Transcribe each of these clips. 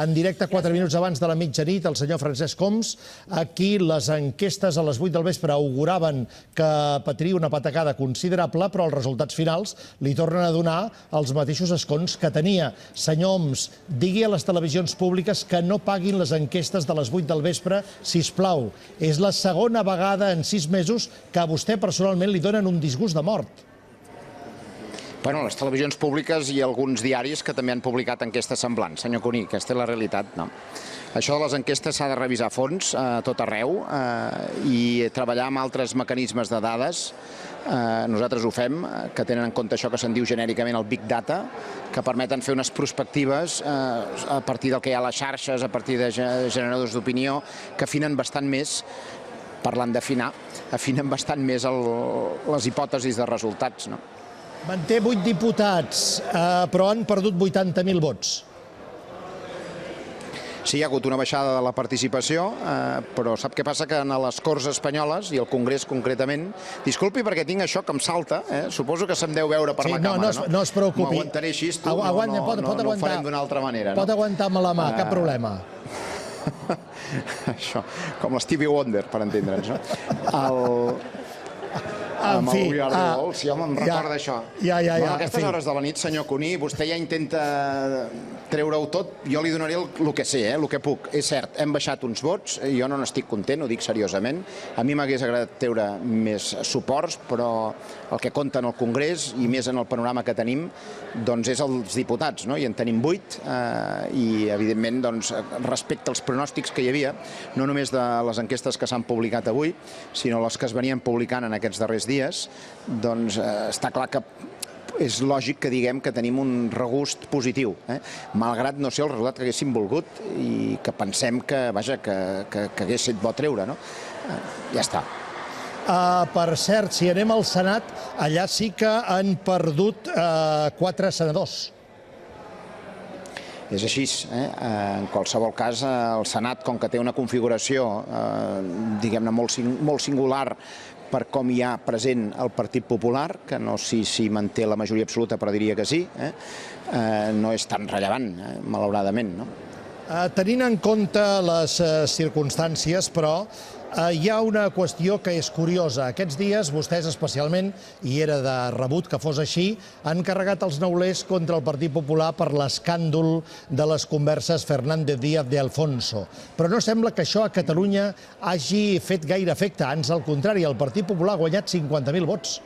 En directe, 4 minuts abans de la mitjanit, el senyor Francesc Homs. Aquí les enquestes a les 8 del vespre auguraven que patria una patacada considerable, però els resultats finals li tornen a donar els mateixos escons que tenia. Senyor Homs, digui a les televisions públiques que no paguin les enquestes de les 8 del vespre, sisplau. És la segona vegada en 6 mesos que a vostè personalment li donen un disgust de mort. Bueno, les televisions públiques i alguns diaris que també han publicat enquestes semblants. Senyor Cuní, aquesta és la realitat, no? Això de les enquestes s'ha de revisar a fons, a tot arreu, i treballar amb altres mecanismes de dades. Nosaltres ho fem, que tenen en compte això que se'n diu genèricament el Big Data, que permeten fer unes prospectives a partir del que hi ha a les xarxes, a partir de generadors d'opinió, que afinen bastant més, parlant d'afinar, afinen bastant més les hipòtesis de resultats, no? Manté 8 diputats, però han perdut 80.000 vots. Sí, hi ha hagut una baixada de la participació, però sap què passa? Que en les Corts Espanyoles, i el Congrés concretament, disculpi perquè tinc això que em salta, suposo que se'm deu veure per la càmera, no? No es preocupi. M'ho aguantaré així, no ho farem d'una altra manera. Pot aguantar amb la mà, cap problema. Això, com l'Stevie Wonder, per entendre'ns, no? En fi, si home em recorda això. A aquestes hores de la nit, senyor Cuní, vostè ja intenta treure-ho tot. Jo li donaré el que sé, el que puc. És cert, hem baixat uns vots, jo no n'estic content, ho dic seriosament. A mi m'hagués agradat treure més suports, però el que compta en el Congrés, i més en el panorama que tenim, doncs és els diputats, no? I en tenim 8, i evidentment, respecte als pronòstics que hi havia, no només de les enquestes que s'han publicat avui, sinó les que es venien publicant en aquests darrers dies, doncs està clar que és lògic que diguem que tenim un regust positiu, malgrat no ser el resultat que haguéssim volgut i que pensem que, vaja, que hagués set bo treure, no? Ja està. Per cert, si anem al Senat, allà sí que han perdut 4 senadors. És així, en qualsevol cas, el Senat, com que té una configuració, diguem-ne, molt singular per com hi ha present el Partit Popular, que no sé si manté la majoria absoluta, però diria que sí, no és tan rellevant, malauradament, no? Tenint en compte les circumstàncies, però, hi ha una qüestió que és curiosa. Aquests dies, vostès especialment, i era de rebut que fos així, han carregat els neulers contra el Partit Popular per l'escàndol de les converses Fernández Díaz de Alfonso. Però no sembla que això a Catalunya hagi fet gaire efecte. Ans al contrari, el Partit Popular ha guanyat 50.000 vots.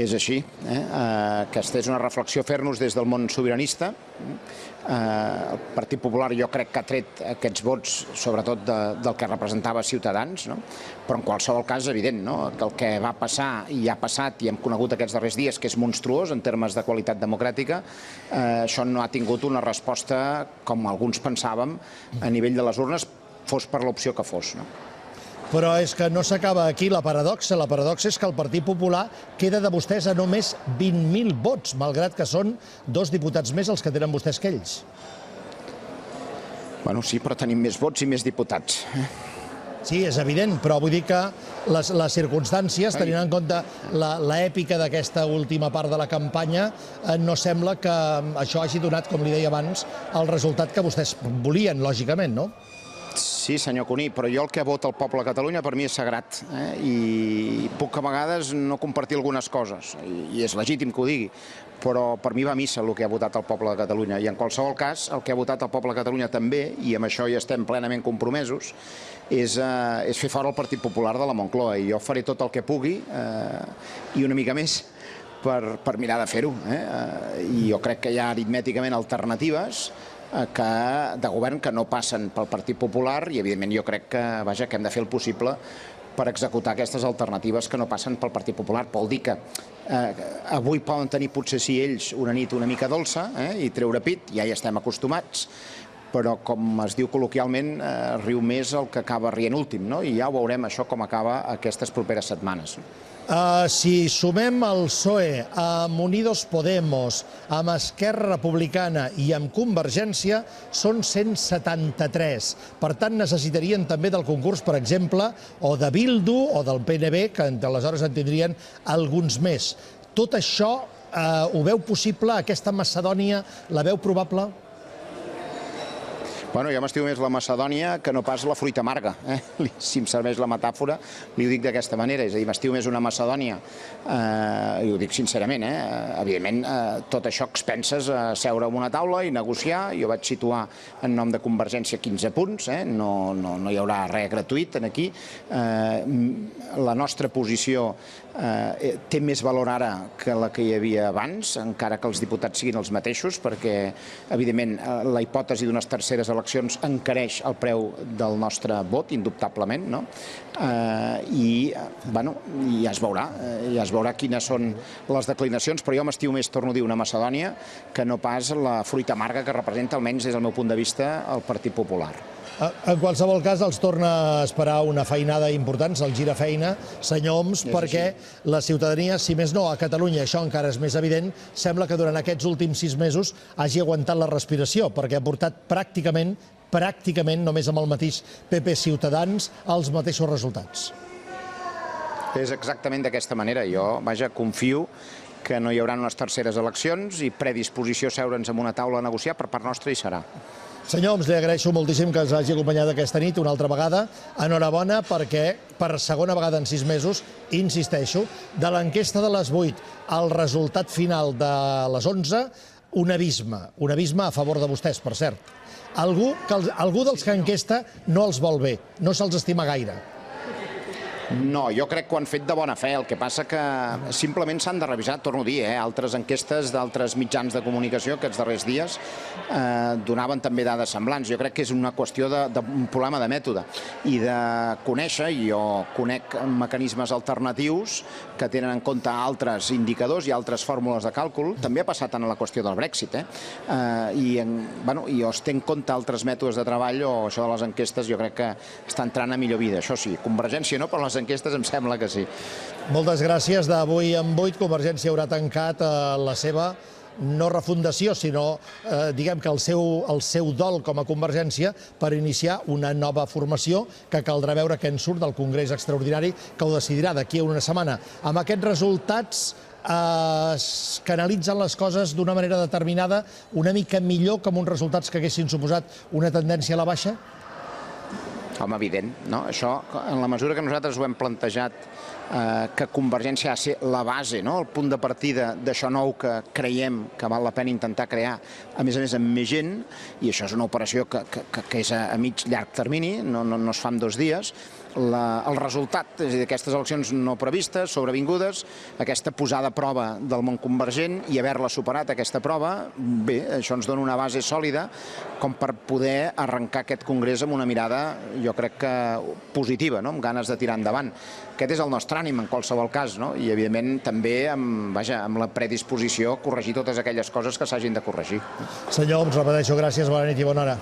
És així. Aquesta és una reflexió a fer-nos des del món sobiranista. El Partit Popular jo crec que ha tret aquests vots sobretot del que representava Ciutadans, però en qualsevol cas és evident que el que va passar i ha passat i hem conegut aquests darrers dies, que és monstruós en termes de qualitat democràtica, això no ha tingut una resposta com alguns pensàvem a nivell de les urnes, fos per l'opció que fos. Però és que no s'acaba aquí la paradoxa. La paradoxa és que el Partit Popular queda de vostès a només 20.000 vots, malgrat que són 2 diputats més els que tenen vostès que ells. Bueno, sí, però tenim més vots i més diputats. Sí, és evident, però vull dir que les circumstàncies, tenint en compte l'èpica d'aquesta última part de la campanya, no sembla que això hagi donat, com li deia abans, el resultat que vostès volien, lògicament, no? Sí, senyor Cuní, però jo el que vota el poble de Catalunya per mi és sagrat i puc a vegades no compartir algunes coses, i és legítim que ho digui, però per mi va a missa el que ha votat el poble de Catalunya, i en qualsevol cas el que ha votat el poble de Catalunya també, i amb això ja estem plenament compromesos, és fer fora el Partit Popular de la Moncloa, i jo faré tot el que pugui i una mica més per mirar de fer-ho. I jo crec que hi ha aritmèticament alternatives de govern que no passen pel Partit Popular i evidentment jo crec que hem de fer el possible per executar aquestes alternatives que no passen pel Partit Popular. Vol dir que avui poden tenir potser sí ells una nit una mica dolça i treure pit, ja hi estem acostumats, però com es diu col·loquialment riu més el que acaba rient últim, i ja ho veurem això com acaba aquestes properes setmanes. Si sumem el PSOE amb Unidos Podemos, amb Esquerra Republicana i amb Convergència, són 173. Per tant, necessitarien també del concurs, per exemple, o de Bildu o del PNB, que aleshores en tindrien alguns més. Tot això ho veu possible? Aquesta Macedònia la veu probable? Bueno, jo m'estimo més la Macedònia que no pas la fruita amarga, si em serveix la metàfora, li ho dic d'aquesta manera, és a dir, m'estimo més una Macedònia, i ho dic sincerament, evidentment, tot això expenses a seure en una taula i negociar. Jo vaig situar en nom de Convergència 15 punts, no hi haurà res gratuït aquí. La nostra posició té més valor ara que la que hi havia abans, encara que els diputats siguin els mateixos, perquè, evidentment, la hipòtesi d'unes terceres eleccions encareix el preu del nostre vot, indubtablement, no? I ja es veurà quines són les declinacions, però jo m'estimo més, torno a dir, una Macedònia que no pas la fruita amarga que representa, almenys des del meu punt de vista, el Partit Popular. En qualsevol cas, els torna a esperar una feinada important, se'l gira feina, senyor Homs, perquè la ciutadania, si més no, a Catalunya, això encara és més evident, sembla que durant aquests últims 6 mesos hagi aguantat la respiració, perquè ha portat pràcticament, només amb el mateix PP Ciutadans, els mateixos resultats. És exactament d'aquesta manera. Jo, confio que no hi haurà unes terceres eleccions i predisposició a seure'ns en una taula a negociar per part nostra hi serà. Senyor Homs, li agraeixo moltíssim que ens hagi acompanyat aquesta nit una altra vegada. Enhorabona perquè per segona vegada en 6 mesos, insisteixo, de l'enquesta de les 8 al resultat final de les 11, un abisme a favor de vostès, per cert. Algú dels que enquesta no els vol bé, no se'ls estima gaire. No, jo crec que ho han fet de bona fe, el que passa que simplement s'han de revisar, torno a dir, altres enquestes d'altres mitjans de comunicació aquests darrers dies donaven també dades semblants. Jo crec que és una qüestió d'un problema de mètode i de conèixer, i jo conec mecanismes alternatius que tenen en compte altres indicadors i altres fórmules de càlcul. També ha passat en la qüestió del Brexit, i jo es té en compte altres mètodes de treball, o això de les enquestes jo crec que està entrant a millor vida. Això sí, Convergència no, però les enquestes em sembla que sí. Moltes gràcies. D'avui en 8, Convergència haurà tancat la seva no refundació, sinó diguem que el seu dol com a Convergència per iniciar una nova formació que caldrà veure què en surt del Congrés Extraordinari, que ho decidirà d'aquí a una setmana. Amb aquests resultats es canalitzen les coses d'una manera determinada, una mica millor que amb uns resultats que haguessin suposat una tendència a la baixa? Home, evident, no? Això, en la mesura que nosaltres ho hem plantejat, que Convergència ha de ser la base, el punt de partida d'això nou que creiem que val la pena intentar crear, a més amb més gent, i això és una operació que és a mig llarg termini, no es fa en 2 dies, el resultat d'aquestes eleccions no previstes, sobrevingudes, aquesta posada a prova del món convergent i haver-la superat, aquesta prova, bé, això ens dona una base sòlida com per poder arrencar aquest congrés amb una mirada, jo crec que positiva, amb ganes de tirar endavant. Aquest és el nostre ànim, en qualsevol cas, i evidentment també amb la predisposició a corregir totes aquelles coses que s'hagin de corregir. Senyor Homs, repeteixo, gràcies, bona nit i bona hora.